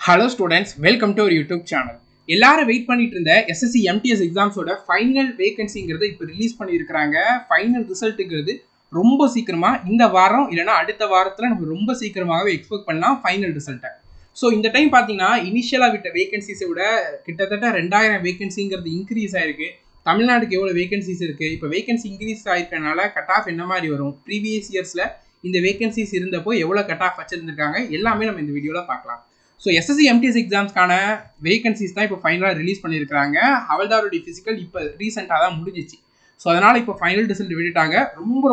Hello students, welcome to our YouTube channel. எல்லாரும் wait பண்ணிட்டு இருந்த SSC MTS எக்ஸாம்ஸோட ஃபைனல் வேகன்சிங்கிறது இப்போ ரிலீஸ் பண்ணியிருக்கிறாங்க. ஃபைனல் ரிசல்ட்டுங்கிறது ரொம்ப சீக்கிரமா இந்த வாரம் இல்லைனா அடுத்த வாரத்தில் நம்ம ரொம்ப சீக்கிரமாகவே எக்ஸ்பெக்ட் பண்ணலாம் ஃபைனல் ரிசல்ட்டை. ஸோ இந்த டைம் பார்த்தீங்கன்னா இனிஷியலாக விட்ட வேகன்சிஸை விட கிட்டத்தட்ட 2000 வேகன்சிங்கிறது இன்க்ரீஸ் ஆயிருக்கு. தமிழ்நாட்டுக்கு எவ்வளோ வேகன்சிஸ் இருக்குது, இப்போ வேகன்சி இன்க்ரீஸ் ஆகிருக்கனால கட் ஆஃப் என்ன மாதிரி வரும், ப்ரீவியஸ் இயர்ஸில் இந்த வேகன்சிஸ் இருந்தப்போ எவ்வளோ கட் ஆஃப் வச்சுருந்துருக்காங்க எல்லாமே நம்ம இந்த வீடியோவில் பார்க்கலாம். ஸோ SSC MTS எக்ஸாம்ஸ்க்கான வேகன்சிஸ் தான் இப்போ ஃபைனலாக ரிலீஸ் பண்ணியிருக்காங்க. ஹவல்தாருடைய ஃபிசிக்கல் இப்போ ரீசெண்டாக தான் முடிஞ்சிச்சு. ஸோ அதனால் இப்போ ஃபைனல் ரிசல்ட் விட்டுட்டாங்க.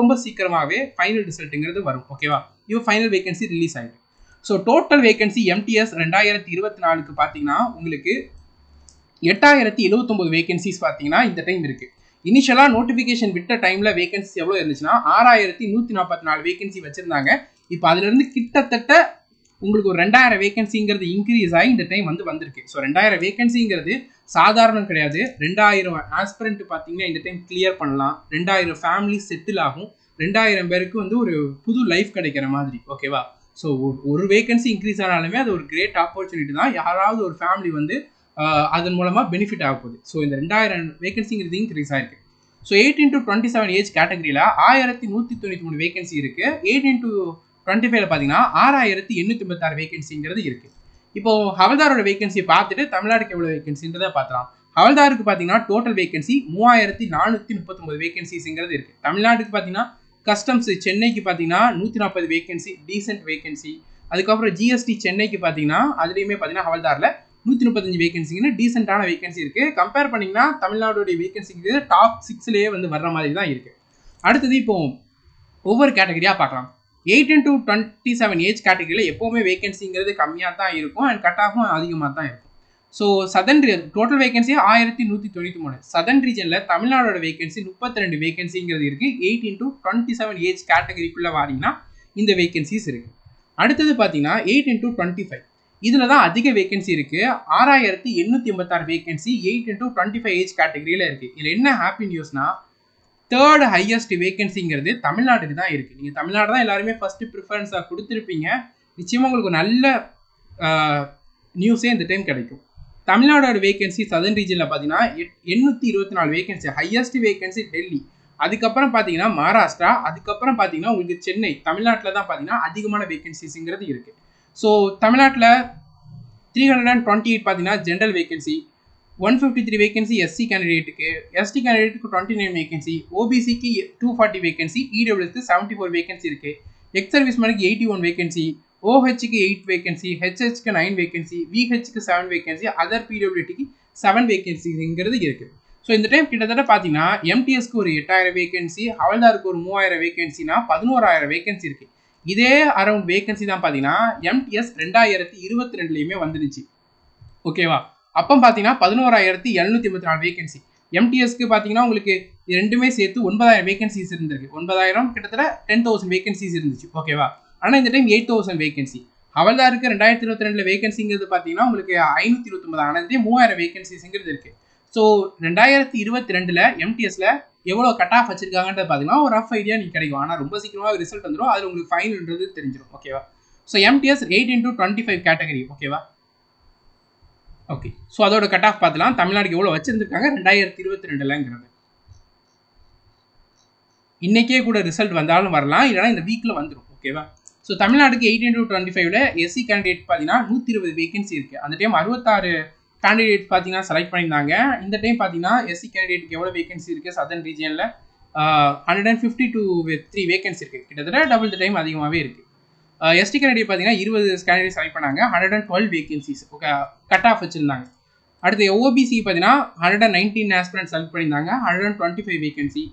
ரொம்ப சீக்கிரமாகவே ஃபைனல் ரிசல்ட்டுங்கிறது வரும். ஓகேவா, இப்போ ஃபைனல் வேகன்சி ரிலீஸ் ஆகிட்டு. ஸோ டோட்டல் வேகன்சி MTS 2024க்கு பார்த்தீங்கன்னா உங்களுக்கு 8079 வேகன்சிஸ் பார்த்தீங்கன்னா இந்த டைம் இருக்குது. இனிஷியலாக நோட்டிஃபிகேஷன் விட்ட டைமில் வேகன்சி எவ்வளோ இருந்துச்சுன்னா 6144 வேகன்சி வச்சுருந்தாங்க. இப்போ அதுலேருந்து கிட்டத்தட்ட உங்களுக்கு ஒரு 2000 வேகன்சிங்கிறது இன்க்ரீஸ் ஆகி இந்த டைம் வந்திருக்கு. ஸோ 2000 வேகன்சிங்கிறது சாதாரணம் கிடையாது. 2000 ஆஸ்பிரண்ட் பார்த்தீங்கன்னா இந்த டைம் கிளியர் பண்ணலாம். 2000 ஃபேமிலி செட்டில் ஆகும். 2000 பேருக்கு ஒரு புது லைஃப் கிடைக்கிற மாதிரி. ஓகேவா, ஸோ ஒரு வேகன்சி இன்க்ரீஸ் ஆனாலுமே அது ஒரு கிரேட் ஆப்பர்ச்சுனிட்டி தான். யாராவது ஒரு ஃபேமிலி அதன் மூலமாக பெனிஃபிட் ஆக போகுது. ஸோ இந்த 2000 வேகன்சிங்கிறது இன்க்ரீஸ் ஆயிருக்கு. ஸோ 18 to 27 ஏஜ் கேட்டகரியில் 1193 வேகன்சி இருக்குது. 18 to 25 பார்த்தீங்கன்னா 6886 வேகன்சிங்கிறது இருக்குது. இப்போ ஹவல்தாரோட வேகன்சி பார்த்துட்டு தமிழ்நாடுக்கு எவ்வளோ வேகன்சின்றதை பார்க்கலாம். ஹவல்தாருக்கு பார்த்தீங்கன்னா டோட்டல் வேகன்சி 3439 வேகன்சிங்கிறது இருக்குது. தமிழ்நாட்டுக்கு பார்த்தீங்கன்னா கஸ்டம்ஸ் சென்னைக்கு பார்த்தீங்கன்னா 140 வேகன்சி டீசென்ட் வேகன்சி. அதுக்கப்புறம் GST சென்னைக்கு பார்த்தீங்கன்னா அதுலேயுமே பார்த்தீங்கன்னா ஹவல்தாரில் 135 வேகன்சிங்கன்னு டீசெண்டான வேகன்சி இருக்குது. கம்பேர் பண்ணிங்கன்னா தமிழ்நாடுடைய வேகன்சிங்கிறது டாப் 6லேயே வர்ற மாதிரி தான் இருக்குது. அடுத்தது இப்போ ஒவ்வொரு கேட்டகரியாக பார்க்கலாம். 18 to 27 ஏஜ் கேட்டகரியில் எப்போவுமே வேகன்சிங்கிறது கம்மியாக தான் இருக்கும் அண்ட் கட் ஆஃபும் அதிகமாக தான் இருக்கும். So southern total vacancy 1193. Southern ரீஜனில் தமிழ்நாடோட வேகன்சி 32 வேகன்சிங்கிறது இருக்குது. 18 to 27 ஏஜ் கேட்டகரிக்குள்ளே வாரிங்கன்னா இந்த வேகன்சிஸ் இருக்குது. அடுத்தது பார்த்தீங்கன்னா 18 to 25 இதில் தான் அதிக வேகன்சி இருக்குது. 6886 வேகன்சி 18 to 25 ஏஜ் கேட்டகரியில் இருக்குது. இதில் என்ன ஹாப்பி நியூஸ்னா தேர்ட் ஹையஸ்ட் வேகன்சிங்கிறது தமிழ்நாட்டுக்கு தான் இருக்குது. நீங்கள் தமிழ்நாடு தான் எல்லாருமே ஃபஸ்ட்டு ப்ரிஃபரன்ஸாக கொடுத்துருப்பீங்க. நிச்சயமாக உங்களுக்கு நல்ல நியூஸே இந்த டைம் கிடைக்கும். தமிழ்நாடோட வேகன்சி சதன் ரீஜனில் பார்த்தீங்கன்னா 824 வேகன்சி. ஹையஸ்ட் வேகன்சி டெல்லி, அதுக்கப்புறம் பார்த்தீங்கன்னா மகாராஷ்டிரா, அதுக்கப்புறம் பார்த்தீங்கன்னா உங்களுக்கு சென்னை. தமிழ்நாட்டில் தான் பார்த்தீங்கன்னா அதிகமான வேகன்சிஸுங்கிறது இருக்குது. ஸோ தமிழ்நாட்டில் 328 பார்த்தீங்கன்னா ஜென்ரல் வேகன்சி, 153 வேகன்சி SC கேண்டிடேட்டுக்கு, ST கேண்டிடேட்டுக்கு 29 வேகன்சி, OBCக்கு 240 வேகன்சி, EWSக்கு 74 வேகன்சி இருக்குது. எக்ஸ் சர்வீஸ்மேனுக்கு 81 வேகன்சி, OHக்கு 8 வேகன்சி, HHக்கு 9 வேகன்சி, VHக்கு 7 வேகன்சி, அதர் PWTக்கு 7 வேகன்சிங்கிறது இருக்குது. ஸோ இந்த டைம் கிட்டத்தட்ட பார்த்தீங்கன்னா MTSக்கு ஒரு 8000 வேகன்சி, ஹவல்தாருக்கு ஒரு 3000 வேகன்சினா 11000 வேகன்சி இருக்குது. இதே அரௌண்ட் வேகன்சி தான் பார்த்தீங்கன்னா MTS 2022லேயுமே வந்துருச்சு. ஓகேவா, அப்போ பார்த்தீங்கன்னா 11784 வேகன்சி. MTSக்கு பார்த்தீங்கன்னா உங்களுக்கு ரெண்டுமே சேர்த்து 9000 வேகன்சிஸ் இருந்திருக்கு. 9000 கிட்டத்தட்ட 10,000 வேகன்சிஸ் இருந்துச்சு. ஓகேவா, ஆனால் இந்த டைம் 8000 வேகன்சி. ஹவல்தாருக்கு 2022 வேகன்சிங்கிறது பார்த்தீங்கன்னா உங்களுக்கு 529 ஆனதே 3000 வேகன்சிங்கிறது இருக்குது. ஸோ 2022 MTSல எவ்வளோ கட் ஆஃப் வச்சிருக்காங்கன்றது பார்த்தீங்கன்னா ஒரு ரஃப் ஐடியா நீங்கள் கிடைக்கும். ஆனால் ரொம்ப சீக்கிரமாக ரிசல்ட் வந்துடும். அதில் உங்களுக்கு ஃபைனல்ன்றது தெரிஞ்சிடும். ஓகேவா, ஸோ MTS 18 to 25 கேட்டகரி. ஓகேவா, ஓகே. ஸோ அதோட கட் ஆஃப் பார்த்துலாம். தமிழ்நாடுக்கு எவ்வளோ வச்சுருந்துருக்காங்க 2022ங்கிறது. இன்றைக்கே கூட ரிசல்ட் வந்தாலும் வரலாம், இல்லைனா இந்த வீக்கில் வந்துடும். ஓகேவா, ஸோ தமிழ்நாடுக்கு 18 to 25ல SC கேண்டிடேட் பார்த்தீங்கன்னா 120 வேகன்சி இருக்குது. அந்த டைம் 66 கேண்டிடேட் பார்த்தீங்கன்னா செலக்ட் பண்ணியிருந்தாங்க. இந்த டைம் பார்த்தீங்கன்னா SC கேண்டிடேட்டுக்கு எவ்வளோ வேகன்சி இருக்குது சதன் ரீஜனில் 152 வேகன்சி இருக்குது. கிட்டத்தட்ட டபுள் த டைம் அதிகமாகவே இருக்குது. ST கேண்டிடேட் பார்த்தீங்கன்னா 20 கேண்டிடேட் செலக்ட் பண்ணாங்க. 112 வேகன்சிஸ் ஓகே கட் ஆஃப் வச்சுருந்தாங்க. அடுத்து OBC பார்த்தீங்கன்னா 119 ஆஸ்பிரண்ட் செலக்ட் பண்ணியிருந்தாங்க. 125 வேகன்சி.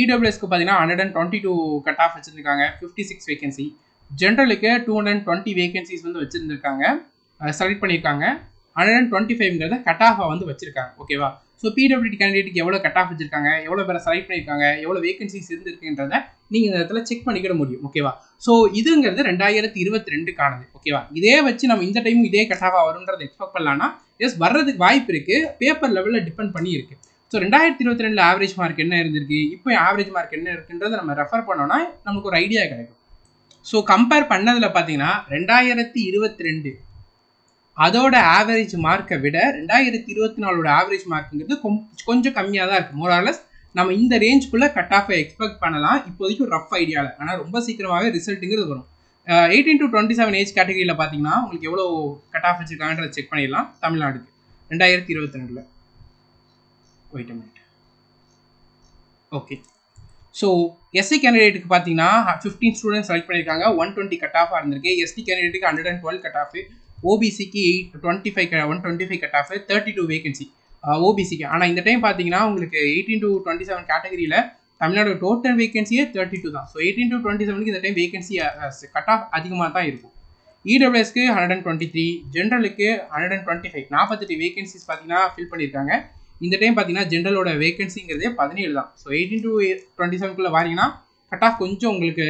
EWSக்கு பார்த்தீங்கன்னா 122 கட் ஆஃப் வச்சுருக்காங்க. 56 வேகன்சி. ஜென்ரலுக்கு 220 வேகன்சிஸ் வச்சுருந்துருக்காங்க, செலக்ட் பண்ணியிருக்காங்க. 125ங்கிறத கட் ஆஃபாக வச்சுருக்காங்க. ஓகேவா, ஸோ PWD கேண்டிடேட்டுக்கு எவ்வளோ கட் ஆஃப் வச்சுருக்காங்க, எவ்வளோ பேரை செலக்ட் பண்ணியிருக்காங்க, எவ்வளோ வேகன்சிஸ் இருந்திருக்குன்றதை நீங்கள் இந்த இடத்துல செக் பண்ணிக்கிட முடியும். ஓகேவா, ஸோ இதுங்கிறது 2022க்கானது. ஓகேவா, இதே வச்சு நம்ம இந்த டைமும் இதே கட் ஆஃபாக வரும்ன்றதை எக்ஸ்பெக்ட் பண்ணலாம்னா எஸ் வர்றதுக்கு வாய்ப்பு இருக்குது. பேப்பர் லெவலில் டிபெண்ட் பண்ணி இருக்குது. ஸோ 2022 ஆவரேஜ் மார்க் என்ன இருந்திருக்கு, இப்போ ஆவரேஜ் மார்க் என்ன இருக்குன்றதை நம்ம ரெஃபர் பண்ணோன்னா நமக்கு ஒரு ஐடியா கிடைக்கும். ஸோ கம்பேர் பண்ணதில் பார்த்தீங்கன்னா 2022 அதோட ஆவரேஜ் மார்க்கை விட 2024 ஆவரேஜ் மார்க்குங்கிறது கொஞ்சம் கம்மியாக தான் இருக்குது. மோரார்லெஸ் நம்ம இந்த ரேஞ்சுக்குள்ளே கட் ஆஃபை எக்ஸ்பெக்ட் பண்ணலாம் இப்போதைக்கு ஒரு ரஃப் ஐடியாவில். ஆனால் ரொம்ப சீக்கிரமாகவே ரிசல்ட்டுங்கிறது வரும். 18 to 27 ஏஜ் கேட்டகரியில் பார்த்தீங்கன்னா உங்களுக்கு எவ்வளோ கட் ஆஃப் வச்சுருக்காங்கன்றத செக் பண்ணிடலாம். தமிழ்நாடுக்கு 2022. Wait a minute. Okay, so SC கேண்டிடேட்டுக்கு பார்த்தீங்கன்னா 15 ஸ்டூடெண்ட்ஸ் செலக்ட் பண்ணியிருக்காங்க. 120 கட் ஆஃபாக இருந்திருக்கு. எஸ்டி கேண்டிடேட்டுக்கு 112 கட் ஆஃப், ஓபிசிக்கு 125 கட் ஆஃப், 32 வேகன்சி ஓபிசிக்கு. ஆனால் இந்த டைம் பார்த்தீங்கன்னா உங்களுக்கு 18 to 27 கேட்டகரியில் தமிழ்நாடு டோட்டல் வேகன்சியே 32 தான். ஸோ 18 to 27க்கு இந்த டைம் வேகன்சி கட் ஆஃப் அதிகமாக தான் இருக்கும். இடபிள்யூஎஸ்க்கு 123, ஜென்ரலுக்கு 125, 48 வேகன்சிஸ் பார்த்தீங்கன்னா ஃபில் பண்ணியிருக்காங்க. இந்த டைம் பார்த்தீங்கன்னா ஜென்ரலோட வேகன்சிங்கிறதே 17 தான். ஸோ 18 to 27க்குள்ளே வாரிங்கன்னா கட் ஆஃப் கொஞ்சம் உங்களுக்கு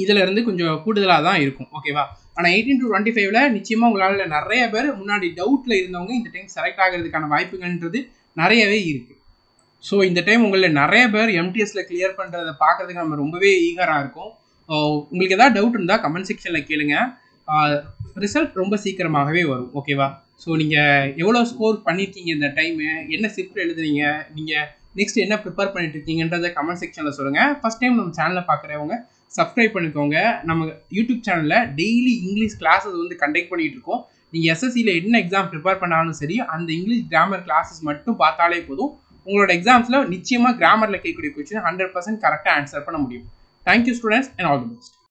இதில் இருந்து கொஞ்சம் கூடுதலாக தான் இருக்கும். ஓகேவா? ஆனால் 18 to 25ல நிச்சயமாக உங்களால் நிறைய பேர் முன்னாடி டவுட்டில் இருந்தவங்க இந்த டைம் செலக்ட் ஆகிறதுக்கான வாய்ப்புகள்ன்றது நிறையவே இருக்குது. ஸோ இந்த டைம் உங்களில் நிறைய பேர் எம்டிஎஸில் கிளியர் பண்ணுறதை பார்க்குறதுக்கு நம்ம ரொம்பவே ஈகராக இருக்கும். உங்களுக்கு ஏதாவது டவுட் இருந்தால் கமெண்ட் செக்ஷனில் கேளுங்க. ரிசல்ட் ரொம்ப சீக்கிரமாகவே வரும். ஓகேவா? ஸோ நீங்கள் எவ்வளோ ஸ்கோர் பண்ணியிருக்கீங்க இந்த டைமு, என்ன ஷிஃப்ட் எழுதுறீங்க, நீங்கள் நெக்ஸ்ட் என்ன ப்ரிப்பேர் பண்ணிட்டு இருக்கீங்கன்றதை கமெண்ட் செக்ஷனில் சொல்லுங்கள். ஃபஸ்ட் டைம் நம்ம சேனலை பார்க்குறவங்க சப்ஸ்கிரைப் பண்ணிக்கோங்க. நம்ம யூடியூப் சேனலில் டெய்லி இங்கிலீஷ் கிளாஸஸ் வந்து கண்டக்ட் பண்ணிகிட்டு இருக்கோம். நீங்கள் எஸ்எஸ்சியில் என்ன எக்ஸாம் ப்ரிப்பேர் பண்ணாலும் சரி, அந்த இங்கிலீஷ் கிராமர் கிளாஸஸ் மட்டும் பார்த்தாலே போதும். உங்களோட எக்ஸாம்ஸில் நிச்சயமாக கிராமரில் கேட்கக்கூடிய கொஸ்டின் 100% கரெக்டாக ஆன்சர் பண்ண முடியும். Thank you students and all the best.